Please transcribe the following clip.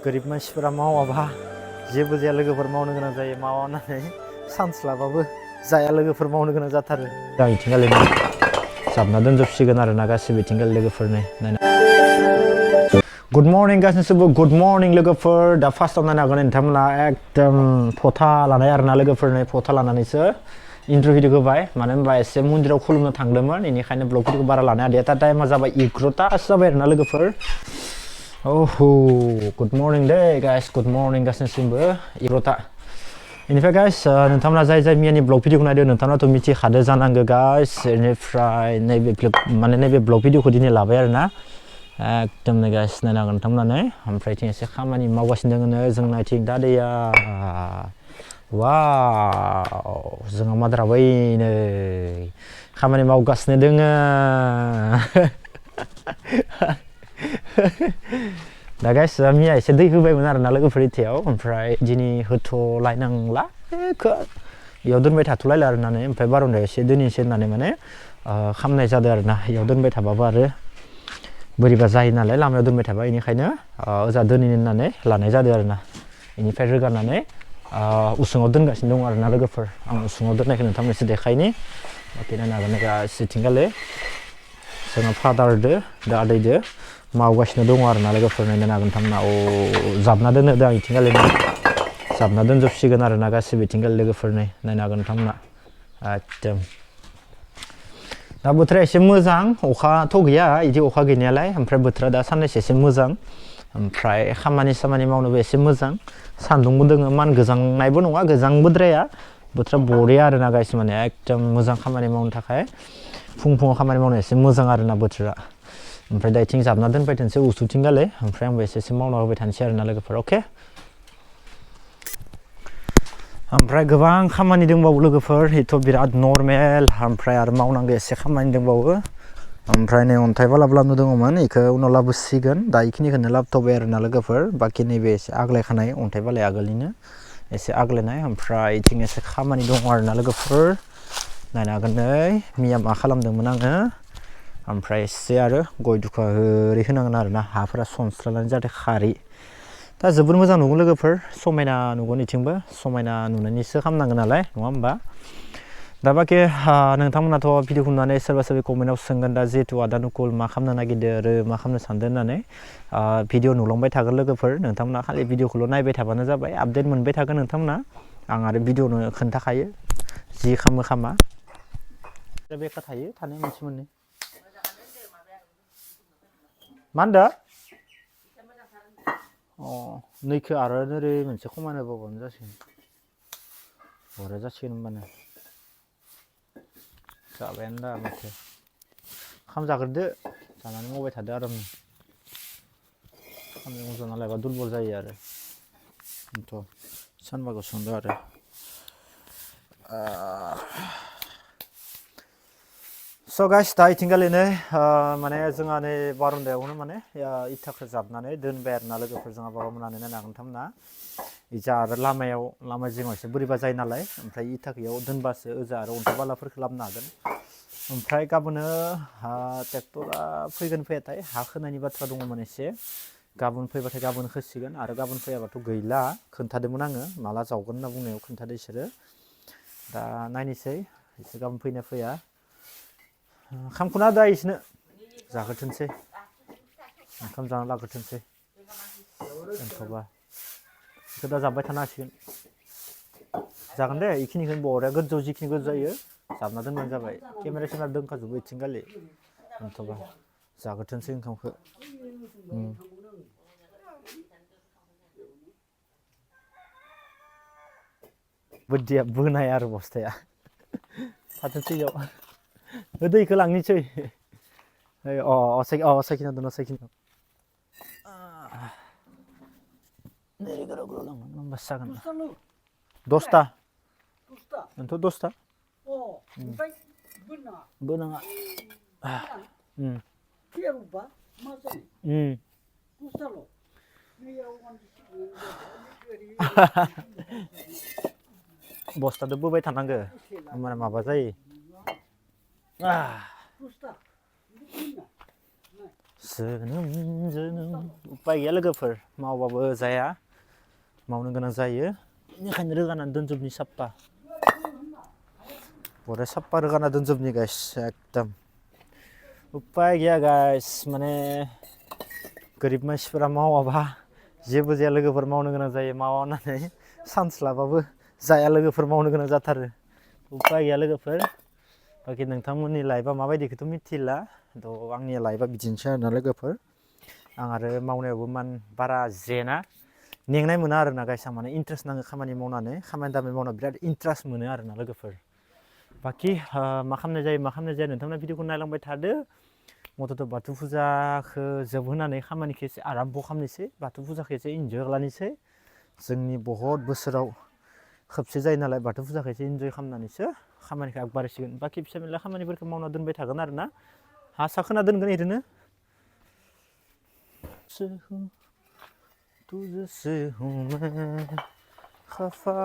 गोरिब मानसिफोरा मावाबा जेबो जाया लोगोफोर मावनो गोनां जायो मावनानै सानस्लाबाबो जाया लोगोफोर मावनो गोनां जाथारो दा इथिंगालि जाबना दोनजोबसिगोन आरो ना गासिबो इथिंगालि लोगोफोरनि गुड मर्निं गासिबो गुड मर्निं लोगोफोर दा फार्स्टआव नायनो हागोन नोंथांमोना एकदम फथा लानाय आरो ना लोगोफोरनि फथा लानानैसो इन्ट्र भिडिअ होबाय मानो होनबा एसे मन्दिराव खुलुमनो थांदोंमोन बेनिखायनो ब्लग भिडिअ बारा लानो हादिया दा टाइमा जाबाय 11टासो जाबाय आरो ना लोगोफोर ओह गुड मर्निं दे गाइस गुड मर्निं गासिबो 11टा बेनिफ्राय गाइस नोंथांमोना जाय जाय मियानि ब्लग भिडिअखौ नायदों नोंथांमोनाथ' मिथिखादो जानांगौ गाइस बेनिफ्राय नैबे ब्लग भिडिअखौ दिनै लाबाय आरो ना एकदम गाइस नायनो हागोन नोंथांमोनानो ओमफ्राय थिं एसे खामानि मावगासिनो दङ जोंना थिं दा दैया वाव जोंहा माद्रा बैनो खामानि मावगासिनो दोङो दा गाइस मिया एसे दै होबायमोन आरो ना लोगोफोर इथायाव ओमफ्राय दिनै होथ'लायनांला बेयाव दोनबाय थाथ'लायला आरो होननानै ओमफ्राय बार'नदा एसे दोननोसै होननानै माने खामनाय जादों आरो ना बेयाव दोनबाय थाबाबो आरो बोरैबा जायो नालाय लामायाव दोनबाय थाबा बेनिखायनो ओजा दोनैनो होननानै लानाय जादों आरो ना बेनिफ्राय रोगानानै उसुङाव दोनगासिनो दं आरो ना लोगोफोर आं उसुङाव दोननायखौ नोंथांमोननो एसे देखायनि बाखि नायनो हागोन गासिथिंगालि जोंहा फादारदो दा आदैदो मावगासिनो दङ आरो ना लोगोफोर नायनो हागोन नोंथांमोना जाबना दोनो दा इथिंगालि जाबना दोनजोबसिगोन आरो ना गासिबो इथिंगालि लोगोफोरनि नायनो हागोन नोंथांमोना एकदम दा बोथोरा एसे मोजां अखाथ' गैया बिदि अखा गैनायालाय ओमफ्राय बोथोरा दा साननैसो एसे मोजां ओमफ्राय खामानि मावनोबो एसे मोजां सान्दुंबो दोङो मान गोजांनायबो नङा गोजांबोद्राया बोथोरा बरिया आरो ना गाइस माने एकदम मोजां खामानि मावनो थाखाय फुङाव खामानि मावनो एसे मोजां आरो ना बोथोरा ओमफ्राय दा इथिं जाबना दोनबाय थानोसै उसुथिंगालि ओमफ्राय आंबो एसे मावना होबाय थानोसै आरो ना लोगोफोर अके ओमफ्राय गोबां खामानि दंबावो लोगोफोर बेथ' बिराद नर्मेल ओमफ्राय आरो मावनांगौ एसे खामानि दंबावो ओमफ्राय नै अन्थाइ बालाबो दङमोन बेखौ उनाव लाबोसिगोन दा बेखिनिखौनो लाबोथ'बाय आरो ना लोगोफोर बाखि नैबे एसे आग्लायखानाय अन्थाइ बालाया आगोलनिनो एसे आग्लायनाय ओमफ्राय इथिं एसे खामानि दङ आरो ना लोगोफोर नायनो हागोन नै मिया मा खालामदोंमोन आङो ओमफ्राय एसे आरो गय दुखा ओरै होनांगोन आरो ना हाफोरा सनस्रानानै जाहाथे खारै दा जोबोर मोजां नुगोन लोगोफोर समायना नुगोन इथिंबो समायना नुनानैसो खालामनांगोन नालाय नङा होमबा दा बाखि नोंथांमोनाथ' भिडिअखौ नुनानै सोरबा कमेन्टआव सोंगोन दा जिहेतु आदा नुकुल मा खालामनो नागिरदों आरो मा खालामनो सानदों होननानै भिडिअ नुलांबाय थागोन लोगोफोर नोंथांमोना खालि भिडिअखौल' नायबाय थाबानो जाबाय आपडेट मोनबाय थागोन नोंथांमोना आं आरो भिडिअनो खोन्थाखायो जि खालामो खामा बेखा थायो थानाया मोनसे मोननै मा होनदों नैखो आरो ओरै मोनसे खमायना होबावबानो जासिगोन हरा जासिगोन होनबानो जाबायानो दा माथो खाम जाग्रोदो जानानै मावबाय थादो आरामनो खामानि जाना लायाबा दुरबल जायो आरो बेनोथ' सानबाखौ संदो आरो स' गाइस दा इथिंगालिनो माने जोंहा नै बार'न्दायावनो माने इथाखौ जाबनानै दोनबाय आरो ना लोगोफोर जोंहा बाबामोनानो नायनो हागोन नोंथांमोना इजा आरो लामा जिङाव एसे बोरैबा जायो नालाय ओमफ्राय इथाखौ इयाव दोनबासो ओजा आरो अन्थाइ बालाफोरखौ लाबोनो हागोन ओमफ्राय गाबोनो ट्रेक्टरा फैगोन फैयाथाय हा खोनायनि बाथ्रा दङमोन एसे गाबोन फैबाथाय गाबोन होसिगोन आरो गाबोन फैयाबाथ' गैला खोन्थादोंमोन आङो माला जावगोन होनना बुंनायाव खोन्थादो बिसोरो दा नायनोसै एसे गाबोन फैना फैया ओंखामखौनो दा इसनो जाग्रोथोंसै ओंखाम जाना लाग्रोथोंसै दोनथ'बा बेखौ दा जाबाय थानो हासिगोन जागोन दे बेखिनिखौनो बरिया गोजौ जिखिनि गोजौ जायो जाबना दोनबानो जाबाय केमेरा दोनखाजोबो इथिंगालि दोनथ'बा जाग्रोथोंसै ओंखामखौ बोदिया बोनाय आरो बस्थाया थाथोंसै इयाव दैखौ लांनोसै साइकेलाव दोन साइकेलाव गोलाव गोलाव लांनांगोन होमबासो जागोन 10ता बेनोथ' 10ता बोनाङा बस्थादो बोबाय थानांगो होमबाना माबा जायो जोनोम उपाय गैया लोगोफोर मावबाबो जाया मावनो गोनां जायो बेनिखायनो रोगानानै दोनजोबनि साप्पा बरिया साप्पा रोगाना दोनजोबनि गाइस एकदम उपाय गैया गाइस माने गोरिब मानसिफोरा मावाबा जेबो जाया लोगोफोर मावनो गोनां जायो मावा होननानै सानस्लाबाबो जाया लोगोफोर मावनो गोनां जाथारो उपाय गैया लोगोफोर बाखि नोंथांमोननि लाइफआ माबायदिखौथ' मिथिला थ' आंनि लाइफआ बिदिनोसै आरोना लोगोफोर आं आरो मावनायावबो बारा जेना मेंनाय मोना आरोना गाइस आं माने इन्ट्रेस्ट नाङो खामानि मावनानै खामानि दामानि मावना बिराद इन्ट्रेस्ट मोनो आरोना लोगोफोर बाखि मा खालामनाय जायो नोंथांमोना भिडिअखौ नायलांबाय थादो मथ'थ' बाथौ फुजाखौ जोबहोनानै खामानिखौ एसे आराम्भ' खालामनोसै बाथौ फुजाखौ एसे इन्जय खालामनोसै जोंनि बहुद बोसोराव खोबसे जायो नालाय बाथौ फुजाखौ एसे इन्जय खालामनानैसो खामानिखौ आगबारिसिगोन बाखि फिसा फिला खामानिफोरखौ मावना दोनबाय थागोन आरोना हासा खोना दोनगोन ओरैनो तुझसे हूँ मैं खफा